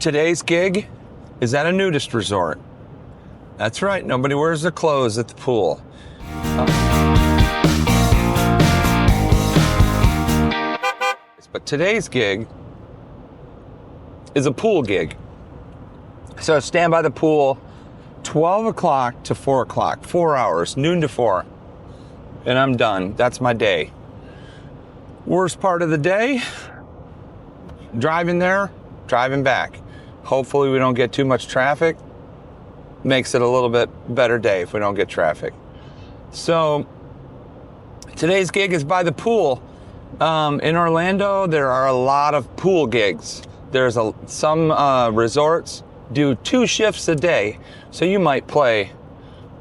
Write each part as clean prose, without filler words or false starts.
Today's gig is at a nudist resort. That's right, nobody wears their clothes at the pool. But today's gig is a pool gig. So I stand by the pool 12 o'clock to 4 o'clock, 4 hours, noon to 4. And I'm done. That's my day. Worst part of the day, driving there, driving back. Hopefully we don't get too much traffic. Makes it a little bit better day if we don't get traffic. So today's gig is by the pool. In Orlando, there are a lot of pool gigs. There's some resorts do 2 shifts a day. So you might play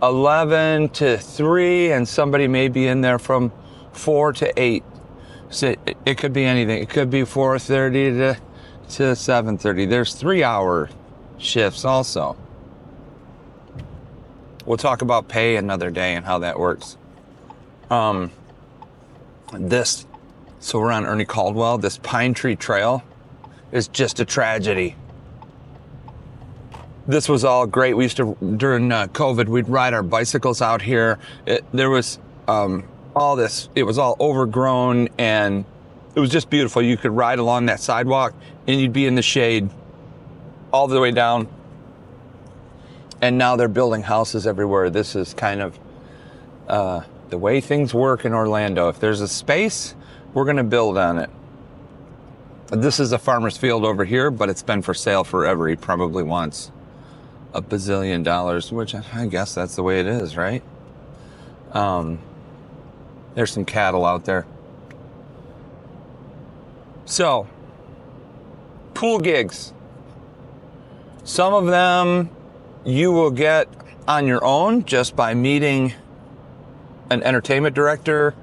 11 to 3 and somebody may be in there from 4 to 8. So it could be anything. It could be 4:30 to 7:30. There's 3-hour shifts also. We'll talk about pay another day and how that works. So we're on Ernie Caldwell. This Pine Tree Trail is just a tragedy. This was all great. We used to, during COVID, we'd ride our bicycles out here. There was all this, it was all overgrown and it was just beautiful. You could ride along that sidewalk and you'd be in the shade all the way down. And now they're building houses everywhere. This is kind of the way things work in Orlando. If there's a space, we're gonna build on it. This is a farmer's field over here, but it's been for sale forever. He probably wants $1 bazillion, which I guess that's the way it is, right? There's some cattle out there. So, pool gigs. Some of them you will get on your own just by meeting an entertainment director.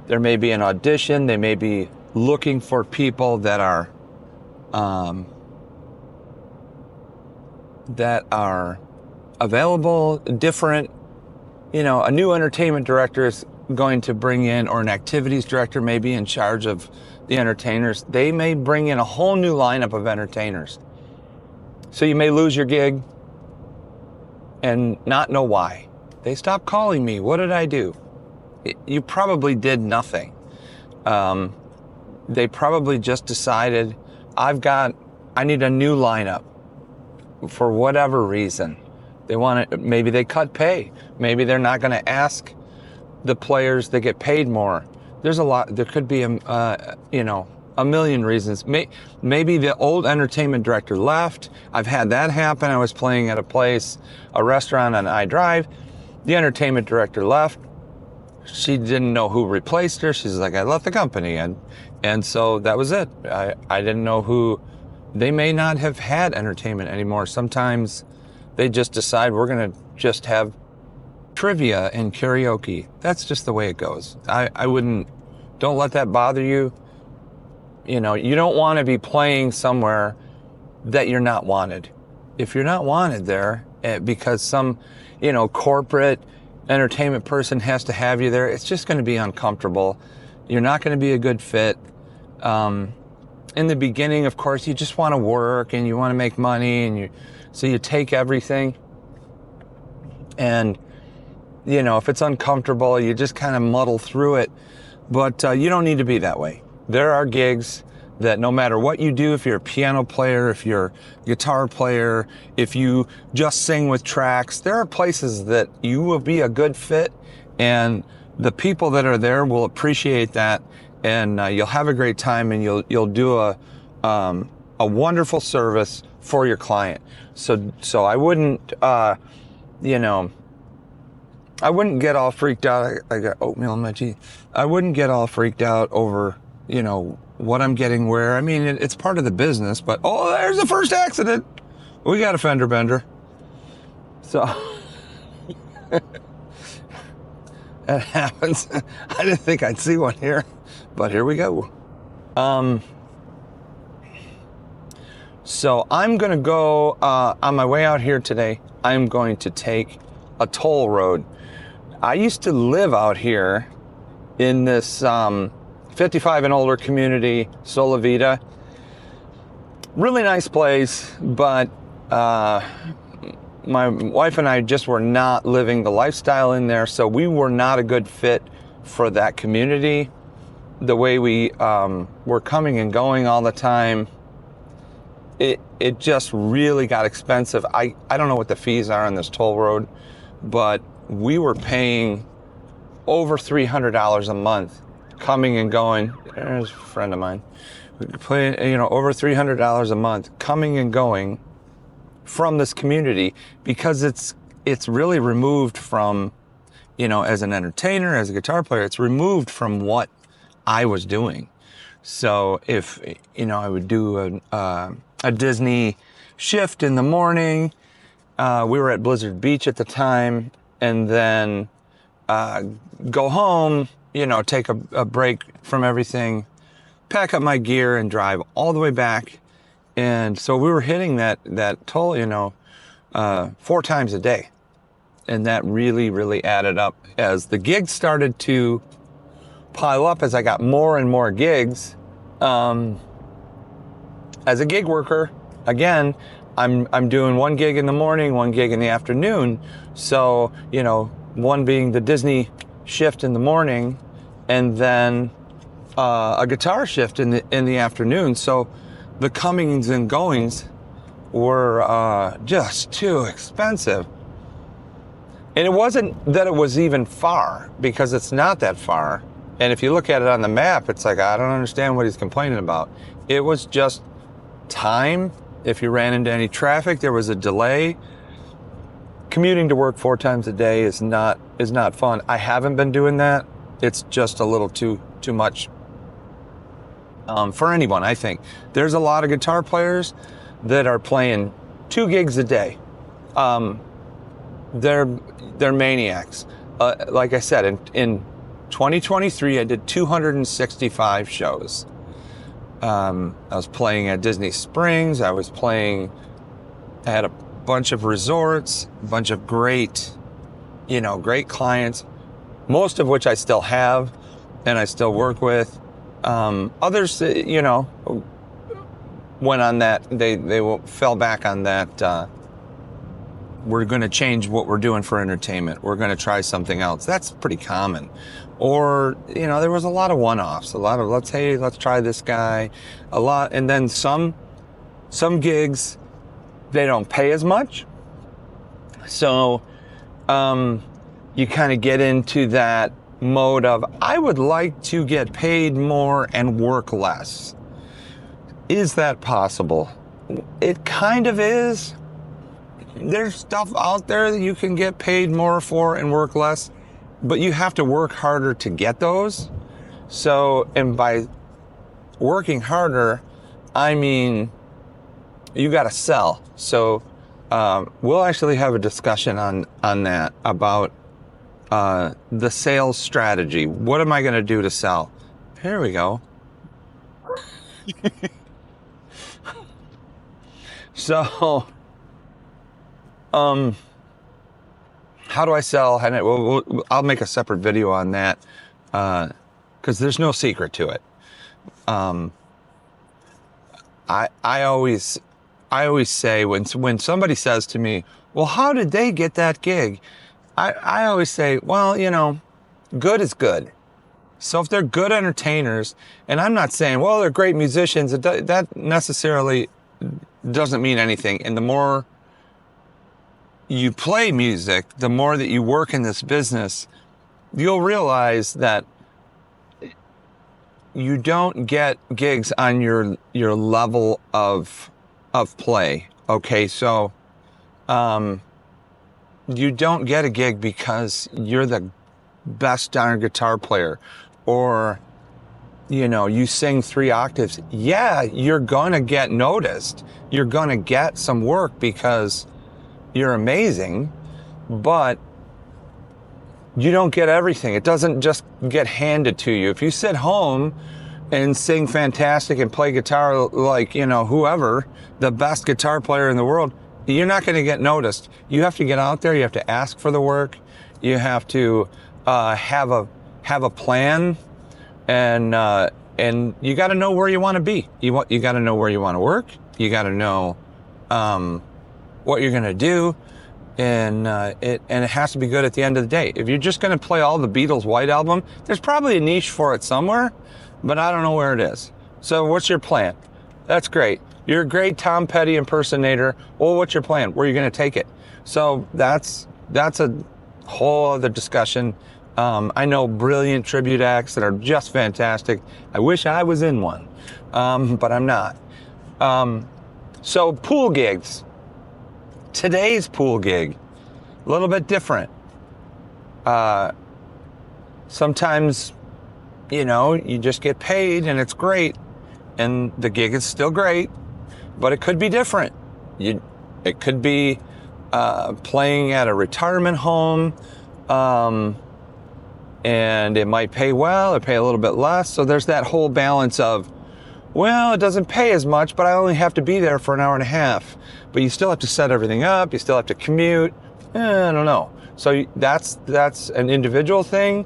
There may be an audition. They may be looking for people that are available, different. You know, a new entertainment director is going to bring in, or an activities director may be in charge of the entertainers. They may bring in a whole new lineup of entertainers. So you may lose your gig and not know why. They stopped calling me. What did I do? You probably did nothing. They probably just decided, I need a new lineup for whatever reason. Maybe they cut pay. Maybe they're not going to ask the players that get paid more. There's a lot. There could be a million reasons. Maybe the old entertainment director left. I've had that happen. I was playing at a restaurant on iDrive. The entertainment director left. She didn't know who replaced her. She's like, I left the company. And so that was it. I didn't know who. They may not have had entertainment anymore. Sometimes they just decide we're going to just have trivia and karaoke. That's just the way it goes. Don't let that bother you. You know, you don't want to be playing somewhere that you're not wanted. If you're not wanted there because some, corporate entertainment person has to have you there, it's just going to be uncomfortable. You're not going to be a good fit. In the beginning, of course, you just want to work and you want to make money, so you take everything. And, if it's uncomfortable, you just kind of muddle through it. But you don't need to be that way. There are gigs that no matter what you do, if you're a piano player, if you're a guitar player, if you just sing with tracks, there are places that you will be a good fit, and the people that are there will appreciate that, and you'll have a great time, and you'll do a wonderful service for your client. So I wouldn't, I wouldn't get all freaked out. I got oatmeal in my teeth. I wouldn't get all freaked out over, what I'm getting where. I mean, it's part of the business, but, there's the first accident. We got a fender bender. So that happens. I didn't think I'd see one here, but here we go. So I'm going to go, on my way out here today, I'm going to take a toll road. I used to live out here in this 55 and older community, Sola Vida. Really nice place, but my wife and I just were not living the lifestyle in there, so we were not a good fit for that community. The way we were coming and going all the time, it just really got expensive. I don't know what the fees are on this toll road, but we were paying over $300 a month coming and going. There's a friend of mine. Paying, over $300 a month coming and going from this community, because it's really removed from, as an entertainer, as a guitar player, it's removed from what I was doing. So if, I would do a Disney shift in the morning, we were at Blizzard Beach at the time, and then go home, take a break from everything, pack up my gear and drive all the way back. And so we were hitting that toll, 4 times a day. And that really, really added up as the gigs started to pile up, as I got more and more gigs. As a gig worker, again, I'm doing 1 gig in the morning, 1 gig in the afternoon. So, one being the Disney shift in the morning, and then a guitar shift in the afternoon. So the comings and goings were just too expensive. And it wasn't that it was even far, because it's not that far. And if you look at it on the map, it's like, I don't understand what he's complaining about. It was just time. If you ran into any traffic, there was a delay. Commuting to work 4 times a day is not fun. I haven't been doing that. It's just a little too much for anyone, I think. There's a lot of guitar players that are playing 2 gigs a day. They're maniacs. Like I said, in 2023, I did 265 shows. I was playing at Disney Springs. I had a bunch of resorts, a bunch of great clients, most of which I still have and I still work with. Others, went on that, they fell back on that. We're going to change what we're doing for entertainment. We're going to try something else. That's pretty common. Or, there was a lot of one-offs, a lot of let's try this guy, a lot. And then some gigs, they don't pay as much. So, you kind of get into that mode of, I would like to get paid more and work less. Is that possible? It kind of is. There's stuff out there that you can get paid more for and work less, but you have to work harder to get those. So, and by working harder, I mean, you got to sell. So, we'll actually have a discussion on that, about the sales strategy. What am I going to do to sell? Here we go. So, how do I sell? And I'll make a separate video on that, because there's no secret to it. I always say, when somebody says to me, well, how did they get that gig? I always say, well, good is good. So if they're good entertainers, and I'm not saying, well, they're great musicians, that necessarily doesn't mean anything. And the more you play music, the more that you work in this business, you'll realize that you don't get gigs on your level of play. Okay, so you don't get a gig because you're the best darn guitar player, or you sing 3 octaves. Yeah, you're gonna get noticed. You're gonna get some work because you're amazing, but you don't get everything. It doesn't just get handed to you. If you sit home and sing fantastic and play guitar like, whoever, the best guitar player in the world, you're not going to get noticed. You have to get out there. You have to ask for the work. You have to have a plan, and you got to know where you want to be. You got to know where you want to work. You got to know what you're going to do, and it has to be good at the end of the day. If you're just going to play all the Beatles' White Album, there's probably a niche for it somewhere, but I don't know where it is. So what's your plan? That's great. You're a great Tom Petty impersonator. Well, what's your plan? Where are you going to take it? So that's a whole other discussion. I know brilliant tribute acts that are just fantastic. I wish I was in one, but I'm not. So pool gigs. Today's pool gig, a little bit different. Sometimes, you just get paid and it's great, and the gig is still great, but it could be different. It could be playing at a retirement home, and it might pay well or pay a little bit less. So there's that whole balance of, well, it doesn't pay as much, but I only have to be there for an hour and a half. But you still have to set everything up. You still have to commute. I don't know. So that's an individual thing.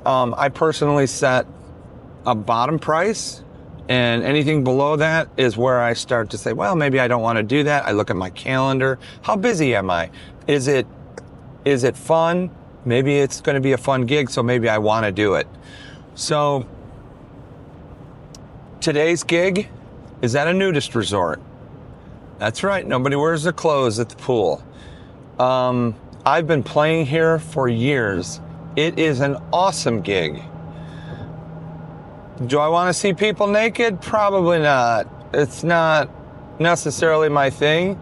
I personally set a bottom price, and anything below that is where I start to say, well, maybe I don't want to do that. I look at my calendar. How busy am I? Is it fun? Maybe it's going to be a fun gig, so maybe I want to do it. So today's gig is at a nudist resort. That's right. Nobody wears their clothes at the pool. I've been playing here for years. It is an awesome gig. Do I want to see people naked? Probably not. It's not necessarily my thing.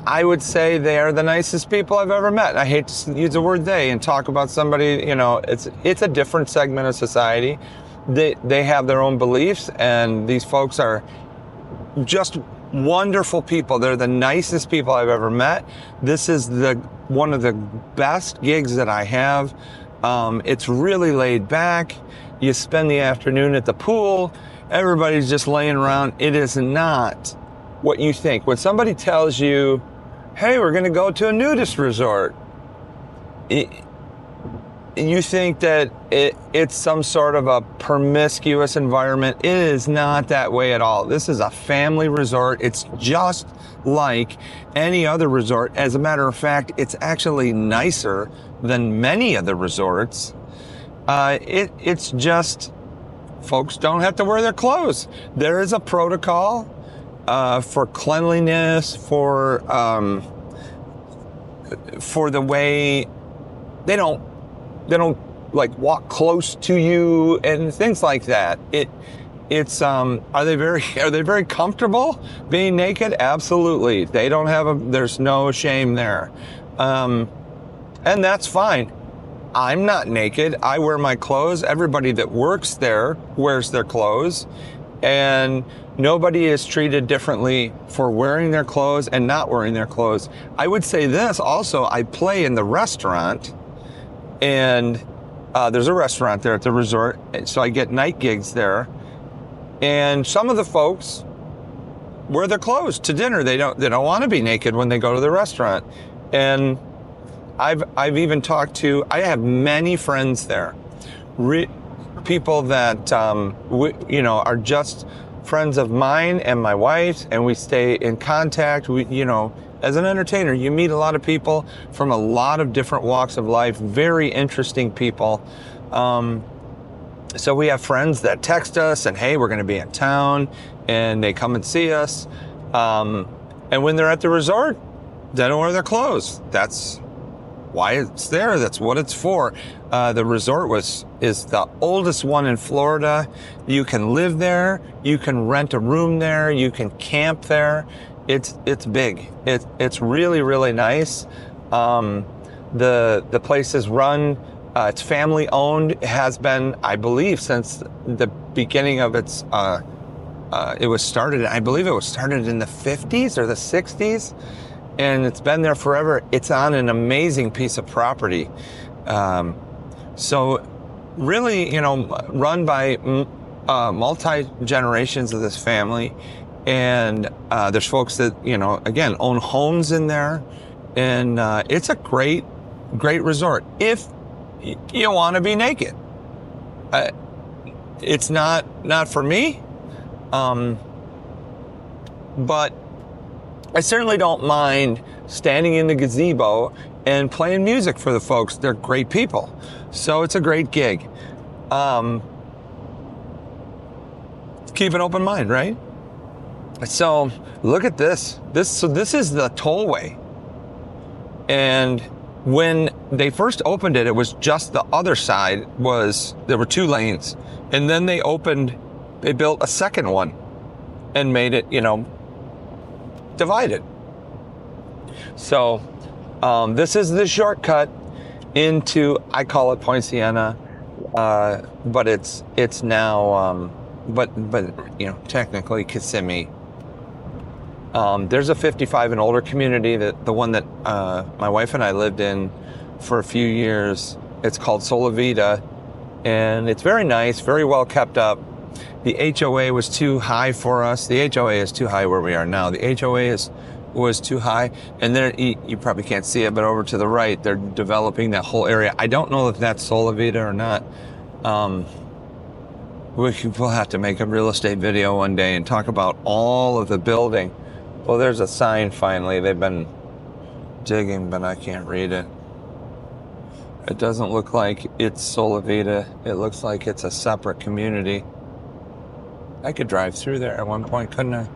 I would say they are the nicest people I've ever met. I hate to use the word they and talk about somebody, it's a different segment of society. They have their own beliefs, and these folks are just wonderful people. They're the nicest people I've ever met. This is one of the best gigs that I have. It's really laid back. You spend the afternoon at the pool. Everybody's just laying around. It is not what you think. When somebody tells you, hey, we're going to go to a nudist resort, you think that it's some sort of a promiscuous environment. It is not that way at all. This is a family resort. It's just like any other resort. As a matter of fact, it's actually nicer than many of the resorts. It's just folks don't have to wear their clothes. There is a protocol for cleanliness, for the way they don't like walk close to you and things like that. Are they very comfortable being naked? Absolutely. They don't have there's no shame there. And that's fine. I'm not naked. I wear my clothes. Everybody that works there wears their clothes, and nobody is treated differently for wearing their clothes and not wearing their clothes. I would say this also, I play in the restaurant, and there's a restaurant there at the resort, so I get night gigs there, and some of the folks wear their clothes to dinner. They don't want to be naked when they go to the restaurant. And I've even talked to, I have many friends there, people that are just friends of mine and my wife's, and we stay in contact. As an entertainer, you meet a lot of people from a lot of different walks of life, very interesting people. So we have friends that text us and, hey, we're going to be in town, and they come and see us. And when they're at the resort, they don't wear their clothes. That's why it's there. That's what it's for. The resort is the oldest one in Florida. You can live there. You can rent a room there. You can camp there. It's big. It's really, really nice. The place is run. It's family owned. It has been, I believe, since the beginning of its. It was started. I believe it was started in the 50s or the 60s. And it's been there forever. It's on an amazing piece of property. So really, run by multi-generations of this family. And there's folks that, again, own homes in there. And it's a great, great resort. If you want to be naked. It's not for me. But I certainly don't mind standing in the gazebo and playing music for the folks. They're great people. So it's a great gig. Keep an open mind, right? So look at this. This is the tollway. And when they first opened it, it was just the other side there were 2 lanes. And then they built a second one and made it, divided. So this is the shortcut into, I call it Point Siena, but it's now, but technically Kissimmee. There's a 55 and older community, the one that my wife and I lived in for a few years. It's called Solavita, and it's very nice, very well kept up. The HOA was too high for us. The HOA is too high where we are now. The HOA was too high, and there you probably can't see it, but over to the right, they're developing that whole area. I don't know if that's Solavita or not. We'll have to make a real estate video one day and talk about all of the building. Well, there's a sign finally. They've been digging, but I can't read it. It doesn't look like it's Solavita. It looks like it's a separate community. I could drive through there at one point, couldn't I?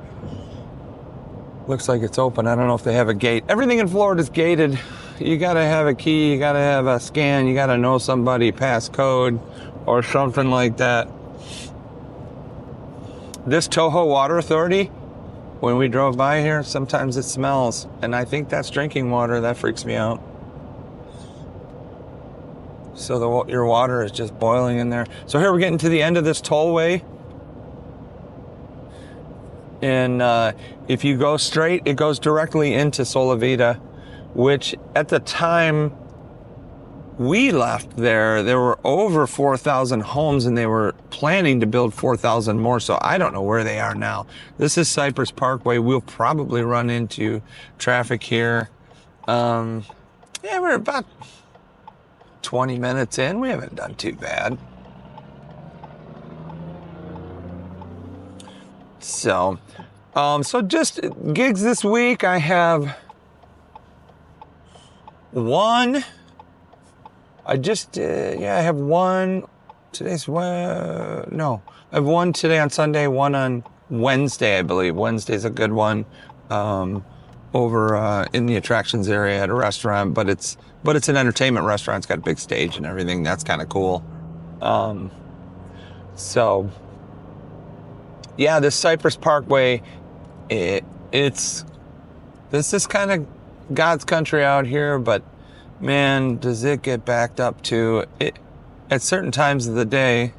Looks like it's open. I don't know if they have a gate. Everything in Florida is gated. You gotta have a key, you gotta have a scan, you gotta know somebody, passcode, or something like that. This Toho Water Authority, when we drove by here, sometimes it smells, and I think that's drinking water. That freaks me out. So your water is just boiling in there. So here we're getting to the end of this tollway. And if you go straight, it goes directly into Solavita, which at the time we left there were over 4,000 homes, and they were planning to build 4,000 more. So I don't know where they are now. This is Cypress Parkway. We'll probably run into traffic here. Yeah, we're about 20 minutes in. We haven't done too bad. So just gigs this week. I have one. I have one. I have one today on Sunday, one on Wednesday, I believe. Wednesday's a good one. Over in the attractions area at a restaurant, but it's an entertainment restaurant. It's got a big stage and everything. That's kind of cool. So yeah, this Cypress Parkway, this is kind of God's country out here, but man, does it get backed up to it at certain times of the day.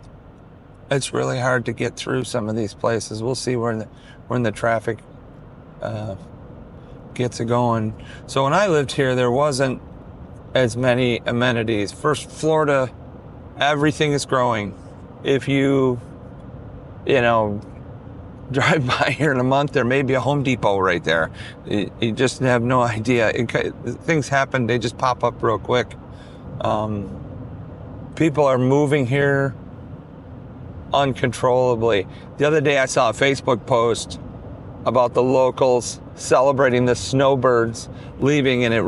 It's really hard to get through some of these places. We'll see when the traffic gets it going. So when I lived here, there wasn't as many amenities. First, Florida, everything is growing. If you drive by here in a month, there may be a Home Depot right there. You just have no idea. Things happen, they just pop up real quick. People are moving here uncontrollably. The other day I saw a Facebook post about the locals celebrating the snowbirds leaving, and it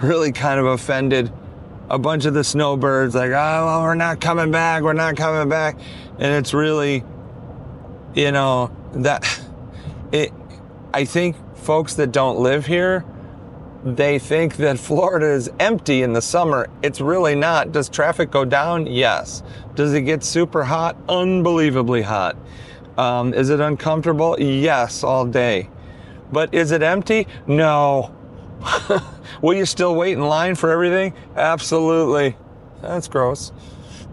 really kind of offended a bunch of the snowbirds. Like, oh, well, we're not coming back. And it's really, I think folks that don't live here, they think that Florida is empty in the summer. It's really not. Does traffic go down? Yes. Does it get super hot? Unbelievably hot. Is it uncomfortable? Yes, all day. But is it empty? No. Will you still wait in line for everything? Absolutely. That's gross.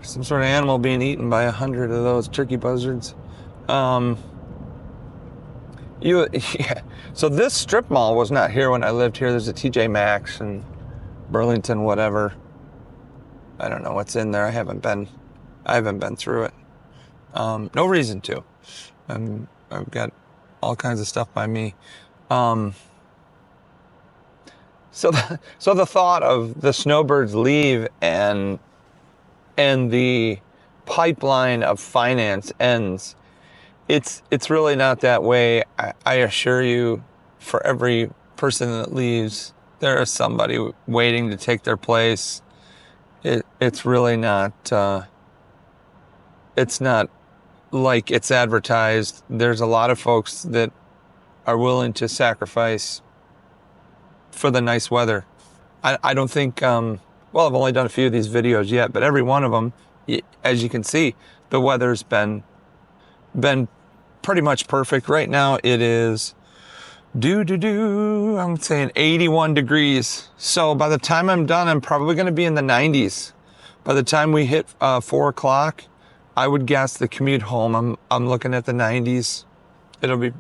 Some sort of animal being eaten by 100 of those turkey buzzards. So this strip mall was not here when I lived here. There's a TJ Maxx and Burlington, whatever. I don't know what's in there. I haven't been through it. No reason to. I've got all kinds of stuff by me. So the thought of the snowbirds leave and the pipeline of finance ends, it's really not that way. I assure you, for every person that leaves, there is somebody waiting to take their place. It's really not. It's not like it's advertised. There's a lot of folks that are willing to sacrifice for the nice weather. I don't think. Well, I've only done a few of these videos yet, but every one of them, as you can see, the weather's been pretty much perfect. Right now it is I'm saying 81 degrees. So by the time I'm done, I'm probably going to be in the 90s. By the time we hit 4 o'clock, I would guess the commute home, I'm looking at the 90s. It'll be,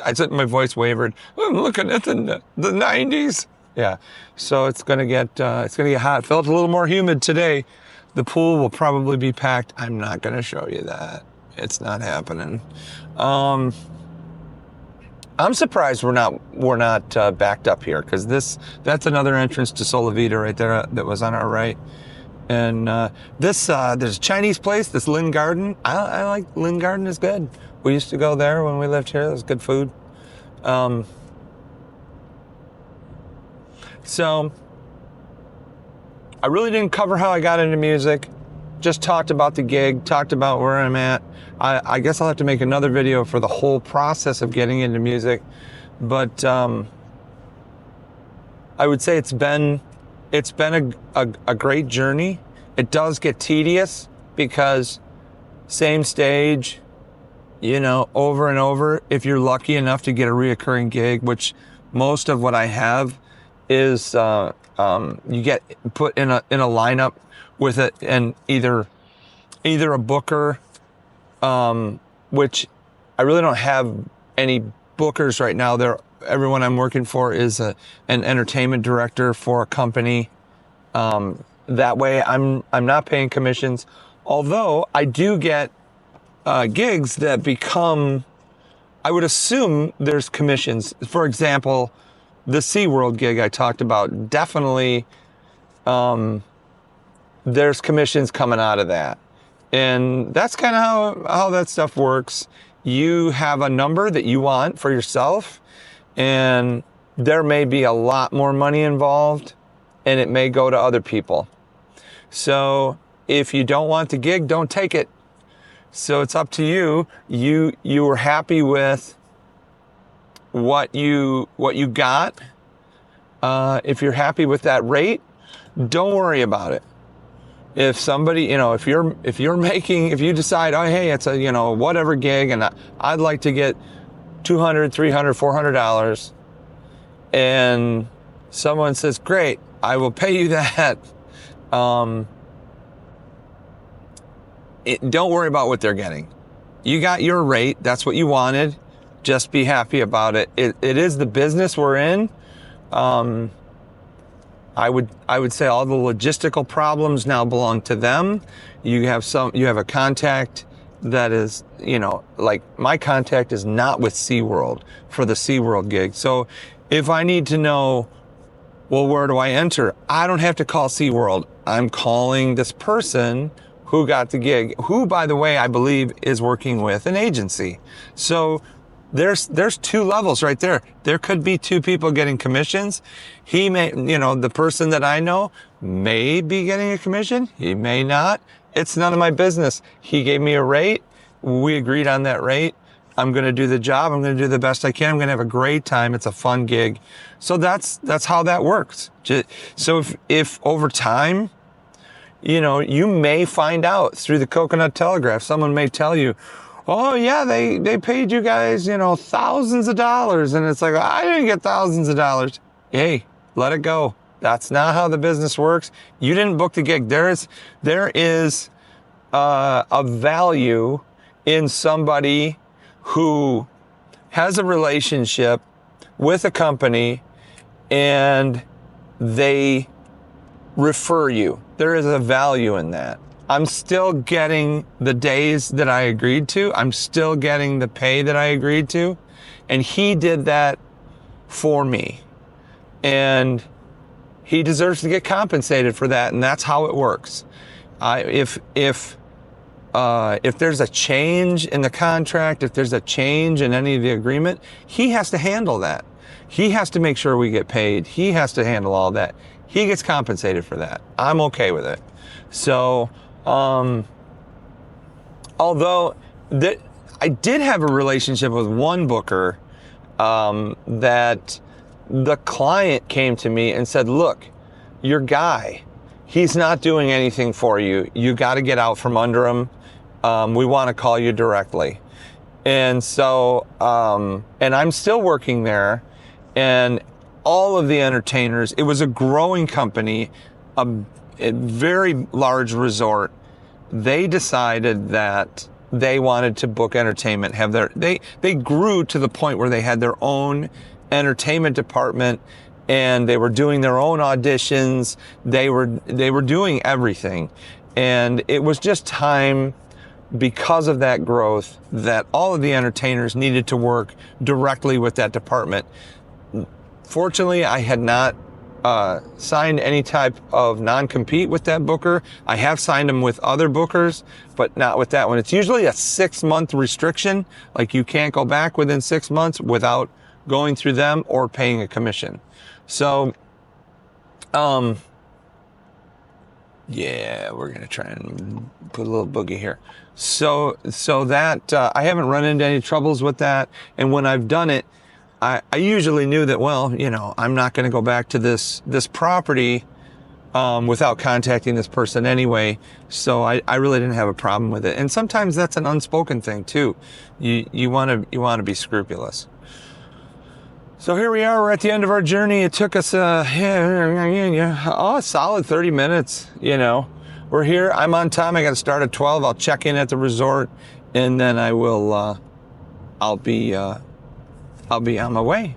I said my voice wavered. I'm looking at the 90s. Yeah. So it's going to get hot. It felt a little more humid today. The pool will probably be packed. I'm not going to show you that. It's not happening. I'm surprised we're not backed up here, because that's another entrance to Sola Vida right there that was on our right. And there's a Chinese place, this Lin Garden. I like Lin Garden, is good. We used to go there when we lived here. It was good food. So I really didn't cover how I got into music. Just talked about the gig, talked about where I'm at. I guess I'll have to make another video for the whole process of getting into music. But I would say it's been a great journey. It does get tedious because same stage, over and over. If you're lucky enough to get a reoccurring gig, which most of what I have is you get put in a lineup with it, and either a booker, which I really don't have any bookers right now. Everyone I'm working for is an entertainment director for a company. That way I'm not paying commissions, although I do get gigs that become, I would assume there's commissions. For example, the SeaWorld gig I talked about, definitely there's commissions coming out of that. And that's kind of how that stuff works. You have a number that you want for yourself, and there may be a lot more money involved, and it may go to other people. So if you don't want the gig, don't take it. So it's up to you. You were happy with what you got. If you're happy with that rate, don't worry about it. If somebody, if you decide, oh, hey, it's a, whatever gig, and I'd like to get $200, $300, $400, and someone says, great, I will pay you that. Don't worry about what they're getting. You got your rate. That's what you wanted. Just be happy about it. It is the business we're in. I would say all the logistical problems now belong to them. You have a contact that is, like my contact is not with SeaWorld for the SeaWorld gig. So if I need to know, well, where do I enter? I don't have to call SeaWorld. I'm calling this person who got the gig, who, by the way, I believe is working with an agency. So there's two levels right there. There could be two people getting commissions. He may, the person that I know may be getting a commission. He may not. It's none of my business. He gave me a rate. We agreed on that rate. I'm going to do the job. I'm going to do the best I can. I'm going to have a great time. It's a fun gig. So that's how that works. So if over time, you may find out through the Coconut Telegraph, someone may tell you, oh yeah, they paid you guys, thousands of dollars. And it's like, I didn't get thousands of dollars. Hey, let it go. That's not how the business works. You didn't book the gig. There is a value in somebody who has a relationship with a company and they refer you. There is a value in that. I'm still getting the days that I agreed to. I'm still getting the pay that I agreed to. And he did that for me. And he deserves to get compensated for that. And that's how it works. If if there's a change in the contract, if there's a change in any of the agreement, he has to handle that. He has to make sure we get paid. He has to handle all that. He gets compensated for that. I'm okay with it. So, although I did have a relationship with one booker that the client came to me and said, look, your guy, he's not doing anything for you. You got to get out from under him. We want to call you directly. And so, and I'm still working there, and all of the entertainers, it was a growing company, a very large resort. They decided that they wanted to book entertainment, they grew to the point where they had their own entertainment department, and they were doing their own auditions. They were doing everything. And it was just time, because of that growth, that all of the entertainers needed to work directly with that department. Fortunately, I had not signed any type of non-compete with that booker. I have signed them with other bookers, but not with that one. It's usually a 6-month restriction. Like, you can't go back within 6 months without going through them or paying a commission. So, yeah, we're going to try and put a little boogie here. So that, I haven't run into any troubles with that. And when I've done it, I usually knew that, well, you know, I'm not going to go back to this property without contacting this person anyway. So I really didn't have a problem with it. And sometimes that's an unspoken thing too. You want to be scrupulous. So here we are. We're at the end of our journey. It took us a solid 30 minutes. You know, we're here. I'm on time. I got to start at 12. I'll check in at the resort, and then I will. I'll be on my way.